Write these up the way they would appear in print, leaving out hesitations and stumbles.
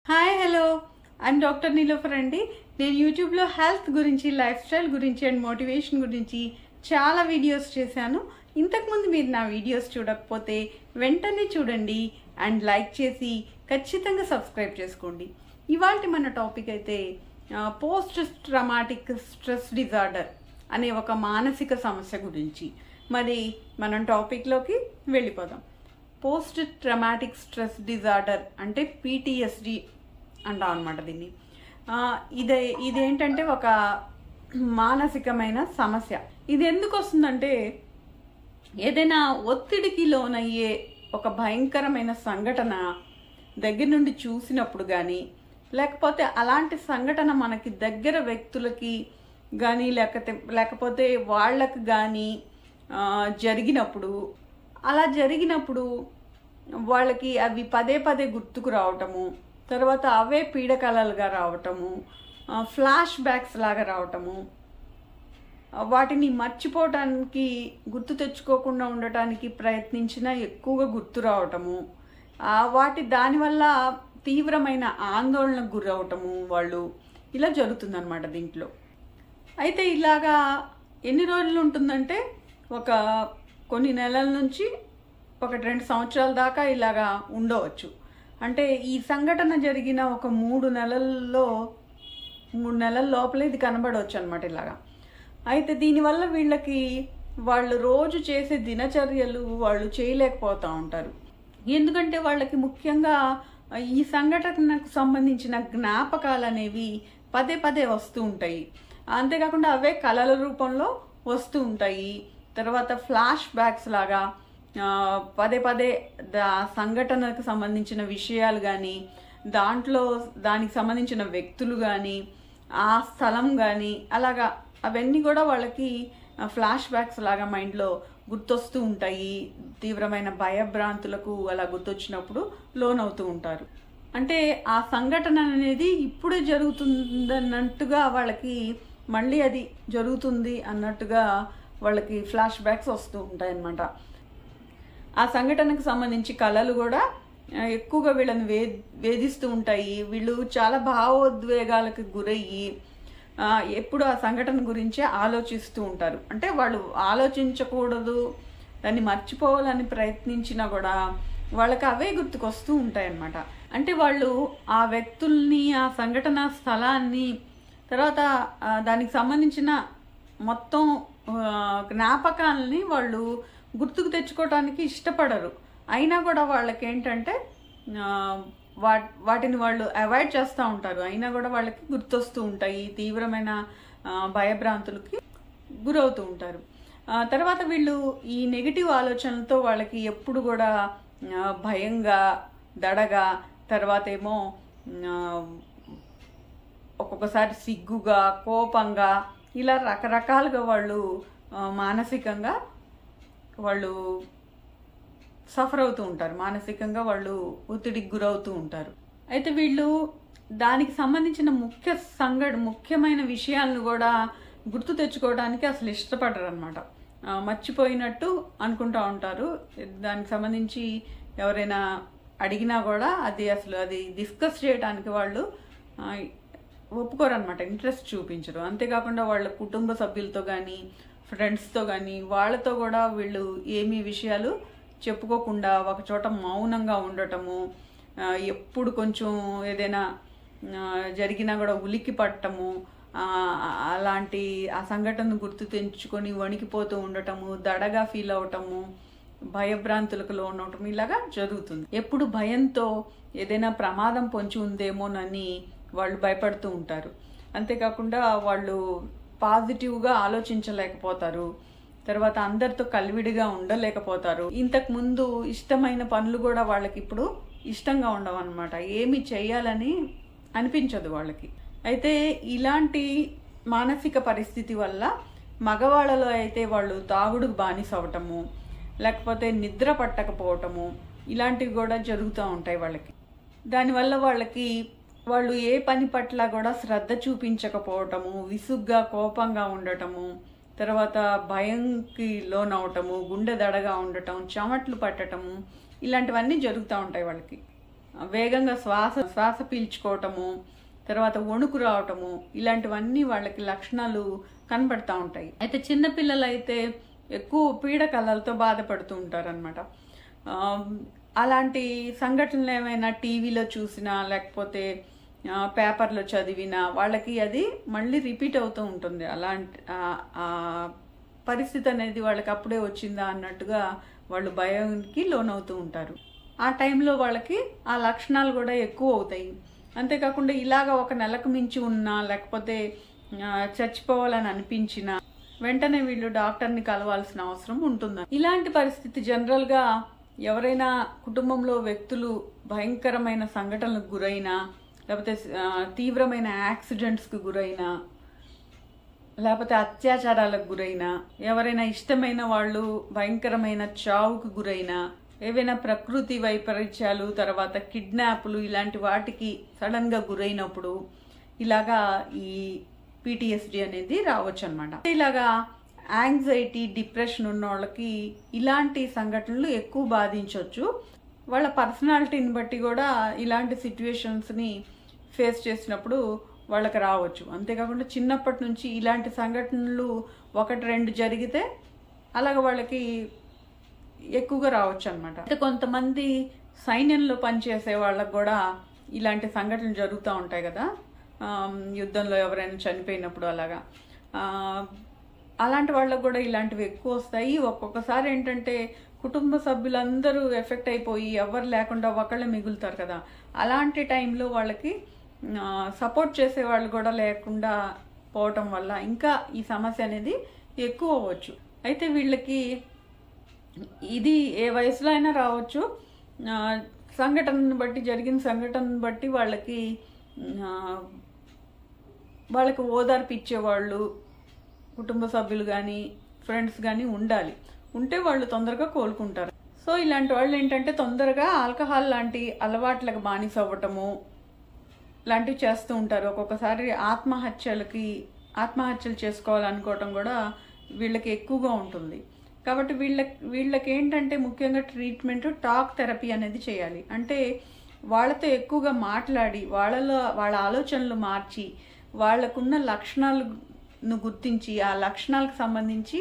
Hi hello I'm doctor Niloufer అండి. నేను యూట్యూబ్లో హెల్త్ గురించి, లైఫ్ స్టైల్ గురించి అండ్ మోటివేషన్ గురించి చాలా వీడియోస్ చేశాను. ఇంతకుముందు మీరు నా వీడియోస్ చూడకపోతే వెంటనే చూడండి అండ్ లైక్ చేసి ఖచ్చితంగా సబ్స్క్రైబ్ చేసుకోండి. ఇవాళ మన టాపిక్ అయితే పోస్ట్ ట్రామాటిక్ స్ట్రెస్ డిజార్డర్ అనే ఒక మానసిక సమస్య గురించి. మరి మనం టాపిక్లోకి వెళ్ళిపోదాం. పోస్ట్ ట్రామాటిక్ స్ట్రెస్ డిజార్డర్ అంటే PTSD అంటాం అనమాట దీన్ని. ఇదేంటంటే ఒక మానసికమైన సమస్య. ఇది ఎందుకు వస్తుందంటే ఏదైనా ఒత్తిడికి లోనయ్యే ఒక భయంకరమైన సంఘటన దగ్గర నుండి చూసినప్పుడు కానీ, లేకపోతే అలాంటి సంఘటన మనకి దగ్గర వ్యక్తులకి కానీ లేకపోతే వాళ్ళకి కానీ జరిగినప్పుడు, అలా జరిగినప్పుడు వాళ్ళకి అవి పదే పదే గుర్తుకు రావటము, తర్వాత అవే పీడకలలుగా రావటము, ఫ్లాష్ బ్యాక్స్ లాగా రావటము, వాటిని మర్చిపోవటానికి, గుర్తు తెచ్చుకోకుండా ఉండటానికి ప్రయత్నించినా ఎక్కువగా గుర్తు రావటము, దానివల్ల తీవ్రమైన ఆందోళనకు గురవటము వాళ్ళు, ఇలా జరుగుతుందన్నమాట దీంట్లో. అయితే ఇలాగా ఎన్ని రోజులు ఉంటుందంటే కొన్ని నెలల నుంచి 1-2 సంవత్సరాల దాకా ఇలాగా ఉండవచ్చు. అంటే ఈ సంఘటన జరిగిన 3 నెలల లోపల ఇది కనబడవచ్చు అనమాట ఇలాగా. అయితే దీనివల్ల వాళ్ళు రోజు చేసే దినచర్యలు వాళ్ళు చేయలేకపోతూ ఉంటారు. ఎందుకంటే వాళ్ళకి ముఖ్యంగా ఈ సంఘటనకు సంబంధించిన జ్ఞాపకాలు అనేవి పదే పదే వస్తూ ఉంటాయి. అంతేకాకుండా అవే కళల రూపంలో వస్తూ ఉంటాయి. తర్వాత ఫ్లాష్ బ్యాక్స్ లాగా పదే పదే సంఘటనకు సంబంధించిన విషయాలు కానీ, దానికి సంబంధించిన వ్యక్తులు కానీ, ఆ స్థలం కానీ, అలాగా అవన్నీ కూడా వాళ్ళకి ఫ్లాష్ బ్యాక్స్ లాగా మైండ్లో గుర్తొస్తూ ఉంటాయి. తీవ్రమైన భయభ్రాంతులకు అలా గుర్తొచ్చినప్పుడు లోనవుతూ ఉంటారు. అంటే ఆ సంఘటన అనేది ఇప్పుడే జరుగుతుందన్నట్టుగా వాళ్ళకి మళ్ళీ అది జరుగుతుంది అన్నట్టుగా వాళ్ళకి ఫ్లాష్ బ్యాక్స్ వస్తూ ఉంటాయి అన్నమాట. ఆ సంఘటనకు సంబంధించి కళలు కూడా ఎక్కువగా వీళ్ళని వేధిస్తూ ఉంటాయి. వీళ్ళు చాలా భావోద్వేగాలకు గురయ్యి ఎప్పుడు ఆ సంఘటన గురించే ఆలోచిస్తూ ఉంటారు. అంటే వాళ్ళు ఆలోచించకూడదు, దాన్ని మర్చిపోవాలని ప్రయత్నించినా కూడా వాళ్ళకి అవే గుర్తుకొస్తూ ఉంటాయి అన్నమాట. అంటే వాళ్ళు ఆ వ్యక్తుల్ని, ఆ సంఘటన స్థలాన్ని, తర్వాత దానికి సంబంధించిన మొత్తం జ్ఞాపకాలని వాళ్ళు గుర్తుకు తెచ్చుకోవటానికి ఇష్టపడరు. అయినా కూడా వాళ్ళకి ఏంటంటే వాటిని వాళ్ళు అవాయిడ్ చేస్తూ ఉంటారు. అయినా కూడా వాళ్ళకి గుర్తొస్తూ ఉంటాయి, తీవ్రమైన భయభ్రాంతులకి గురవుతూ ఉంటారు. తర్వాత వీళ్ళు ఈ నెగిటివ్ ఆలోచనలతో వాళ్ళకి ఎప్పుడు కూడా భయంగా, దడగా, తర్వాత ఏమో ఒక్కొక్కసారి సిగ్గుగా, కోపంగా, ఇలా రకరకాలుగా వాళ్ళు మానసికంగా వాళ్ళు సఫర్ అవుతూ ఉంటారు. మానసికంగా వాళ్ళు ఒత్తిడికి గురవుతూ ఉంటారు. అయితే వీళ్ళు దానికి సంబంధించిన ముఖ్యమైన విషయాలను కూడా గుర్తు తెచ్చుకోవడానికి అసలు ఇష్టపడరు అనమాట. మర్చిపోయినట్టు అనుకుంటూ ఉంటారు. దానికి సంబంధించి ఎవరైనా అడిగినా కూడా అది డిస్కస్ చేయడానికి వాళ్ళు ఒప్పుకోరు అనమాట, ఇంట్రెస్ట్ చూపించరు. అంతేకాకుండా వాళ్ళ కుటుంబ సభ్యులతో కానీ, ఫ్రెండ్స్తో కానీ, వాళ్ళతో కూడా వీళ్ళు ఏమీ విషయాలు చెప్పుకోకుండా ఒక చోట మౌనంగా ఉండటము, ఎప్పుడు కొంచెం ఏదైనా జరిగినా కూడా ఉలిక్కి పట్టము, అలాంటి ఆ సంఘటనను గుర్తు తెంచుకొని వణికిపోతూ ఉండటము, దడగా ఫీల్ అవటము, భయభ్రాంతులకు లోనవటం, ఇలాగా జరుగుతుంది. ఎప్పుడు భయంతో ఏదైనా ప్రమాదం పొంచి ఉందేమోనని వాళ్ళు భయపడుతూ ఉంటారు. అంతేకాకుండా వాళ్ళు పాజిటివ్గా ఆలోచించలేకపోతారు. తర్వాత అందరితో కలివిడిగా ఉండలేకపోతారు. ఇంతకు ముందు ఇష్టమైన పనులు కూడా వాళ్ళకి ఇప్పుడు ఇష్టంగా ఉండవు అనమాట. ఏమి చేయాలని అనిపించదు వాళ్ళకి. అయితే ఇలాంటి మానసిక పరిస్థితి వల్ల మగవాళ్ళలో అయితే వాళ్ళు తాగుడుకు బానిస అవటము, లేకపోతే నిద్ర పట్టకపోవటము, ఇలాంటివి కూడా జరుగుతూ ఉంటాయి వాళ్ళకి. దానివల్ల వాళ్ళు ఏ పని పట్ల కూడా శ్రద్ధ చూపించకపోవటము, విసుగ్గా, కోపంగా ఉండటము, తర్వాత భయంకి లోనవటము, గుండె దడగా ఉండటం, చెమట్లు పట్టటము, ఇలాంటివన్నీ జరుగుతూ ఉంటాయి వాళ్ళకి. వేగంగా శ్వాస పీల్చుకోవటము, తర్వాత వణుకు రావటము, ఇలాంటివన్నీ వాళ్ళకి లక్షణాలు కనబడతా ఉంటాయి. అయితే చిన్నపిల్లలు అయితే ఎక్కువ పీడకలలతో బాధపడుతూ ఉంటారనమాట. అలాంటి సంఘటనలు ఏమైనా టీవీలో చూసినా లేకపోతే పేపర్లో చదివినా వాళ్ళకి అది మళ్ళీ రిపీట్ అవుతూ ఉంటుంది. అలాంటి పరిస్థితి అనేది వాళ్ళకి అప్పుడే వచ్చిందా అన్నట్టుగా వాళ్ళు భయానికి లోనవుతూ ఉంటారు. ఆ టైంలో వాళ్ళకి ఆ లక్షణాలు కూడా ఎక్కువ అవుతాయి. అంతేకాకుండా ఇలాగ ఒక నెలకు మించి ఉన్నా లేకపోతే చచ్చిపోవాలని అనిపించినా వెంటనే వీళ్ళు డాక్టర్ని కలవాల్సిన అవసరం ఉంటుంది. ఇలాంటి పరిస్థితి జనరల్గా ఎవరైనా కుటుంబంలో వ్యక్తులు భయంకరమైన సంఘటనలకు గురైనా లేకపోతే తీవ్రమైన యాక్సిడెంట్స్కి గురైనా లేకపోతే అత్యాచారాలకు గురైనా ఎవరైనా ఇష్టమైన వాళ్ళు భయంకరమైన చావుకు గురైనా ఏవైనా ప్రకృతి వైపరీత్యాలు తర్వాత కిడ్నాప్లు ఇలాంటి వాటికి సడన్గా గురైనప్పుడు ఇలాగా ఈ PTSD అనేది రావచ్చు అనమాట. ఇలాగా యాంగ్జైటీ డిప్రెషన్ ఉన్న వాళ్ళకి ఇలాంటి సంఘటనలు ఎక్కువ బాధించవచ్చు. వాళ్ళ పర్సనాలిటీని బట్టి కూడా ఇలాంటి సిచ్యువేషన్స్ని ఫేస్ చేసినప్పుడు వాళ్ళకి రావచ్చు. అంతేకాకుండా చిన్నప్పటి నుంచి ఇలాంటి సంఘటనలు 1-2 జరిగితే అలాగ వాళ్ళకి ఎక్కువగా రావచ్చు అనమాట. అయితే కొంతమంది సైన్యంలో పనిచేసే వాళ్ళకు కూడా ఇలాంటి సంఘటనలు జరుగుతూ ఉంటాయి కదా, యుద్ధంలో ఎవరైనా చనిపోయినప్పుడు అలాంటి వాళ్ళకు కూడా ఇలాంటివి ఎక్కువ వస్తాయి. ఒక్కొక్కసారి ఏంటంటే కుటుంబ సభ్యులందరూ ఎఫెక్ట్ అయిపోయి ఎవరు లేకుండా ఒకళ్ళే మిగులుతారు కదా, అలాంటి టైంలో వాళ్ళకి సపోర్ట్ చేసే వాళ్ళు కూడా లేకుండా పోవటం వల్ల ఇంకా ఈ సమస్య అనేది ఎక్కువ అవ్వచ్చు. అయితే వీళ్ళకి ఇది ఏ వయసులో అయినా రావచ్చు. సంఘటనను బట్టి జరిగిన సంఘటనను బట్టి వాళ్ళకి ఓదార్పు ఇచ్చేవాళ్ళు కుటుంబ సభ్యులు కానీ ఫ్రెండ్స్ కానీ ఉంటే వాళ్ళు తొందరగా కోలుకుంటారు. సో ఇలాంటి వాళ్ళు ఏంటంటే తొందరగా ఆల్కహాల్ లాంటి అలవాట్లకు బానిస అవ్వటము లాంటివి చేస్తూ ఉంటారు. ఒక్కొక్కసారి ఆత్మహత్యలు చేసుకోవాలనుకోవటం కూడా వీళ్ళకి ఎక్కువగా ఉంటుంది. కాబట్టి వీళ్ళకి ఏంటంటే ముఖ్యంగా ట్రీట్మెంట్ టాక్ థెరపీ అనేది చేయాలి. అంటే వాళ్ళతో ఎక్కువగా మాట్లాడి వాళ్ళ ఆలోచనలు మార్చి వాళ్ళకున్న లక్షణాలను గుర్తించి ఆ లక్షణాలకు సంబంధించి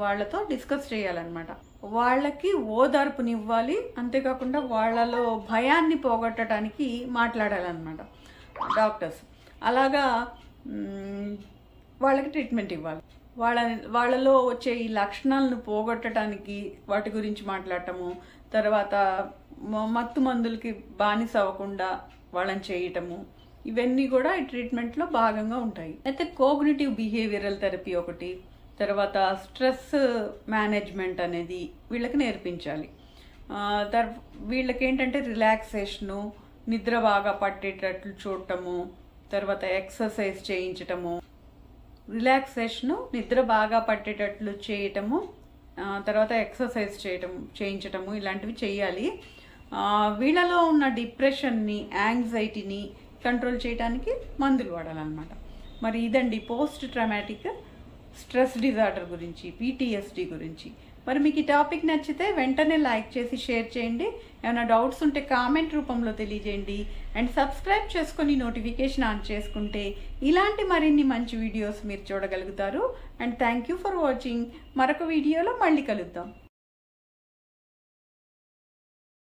వాళ్ళతో డిస్కస్ చేయాలన్నమాట. వాళ్ళకి ఓదార్పునివ్వాలి. అంతేకాకుండా వాళ్ళలో భయాన్ని పోగొట్టడానికి మాట్లాడాలన్నమాట డాక్టర్స్. అలాగా వాళ్ళకి ట్రీట్మెంట్ ఇవ్వాలి. వాళ్ళలో వచ్చే ఈ లక్షణాలను పోగొట్టడానికి వాటి గురించి మాట్లాడటము, తర్వాత మత్తు మందులకి బానిస అవ్వకుండా వాళ్ళని చేయటము, ఇవన్నీ కూడా ఈ ట్రీట్మెంట్లో భాగంగా ఉంటాయి. అయితే కోగ్నిటివ్ బిహేవియరల్ థెరపీ ఒకటి, తర్వాత స్ట్రెస్ మేనేజ్మెంట్ అనేది వీళ్ళకి నేర్పించాలి. వీళ్ళకి ఏంటంటే రిలాక్సేషను, నిద్ర బాగా పట్టేటట్లు చూడటము, తర్వాత ఎక్సర్సైజ్ చేయించటము, రిలాక్సేషను నిద్ర బాగా పట్టేటట్లు చేయటము, తర్వాత ఎక్సర్సైజ్ చేయించటము ఇలాంటివి చేయాలి. వీళ్ళలో ఉన్న డిప్రెషన్ని, యాంగ్జైటీని కంట్రోల్ చేయడానికి మందులు వాడాలన్నమాట. మరి ఇదండి పోస్ట్ ట్రామాటిక్ స్ట్రెస్ డిజార్డర్ గురించి, PTSD గురించి. మరి మీకు ఈ టాపిక్ నచ్చితే వెంటనే లైక్ చేసి షేర్ చేయండి. ఏమైనా డౌట్స్ ఉంటే కామెంట్ రూపంలో తెలియజేయండి. అండ్ సబ్స్క్రైబ్ చేసుకొని నోటిఫికేషన్ ఆన్ చేసుకుంటే ఇలాంటి మరిన్ని మంచి వీడియోస్ మీరు చూడగలుగుతారు. And thank you for watching. మరొక వీడియోలో మళ్ళీ కలుద్దాం.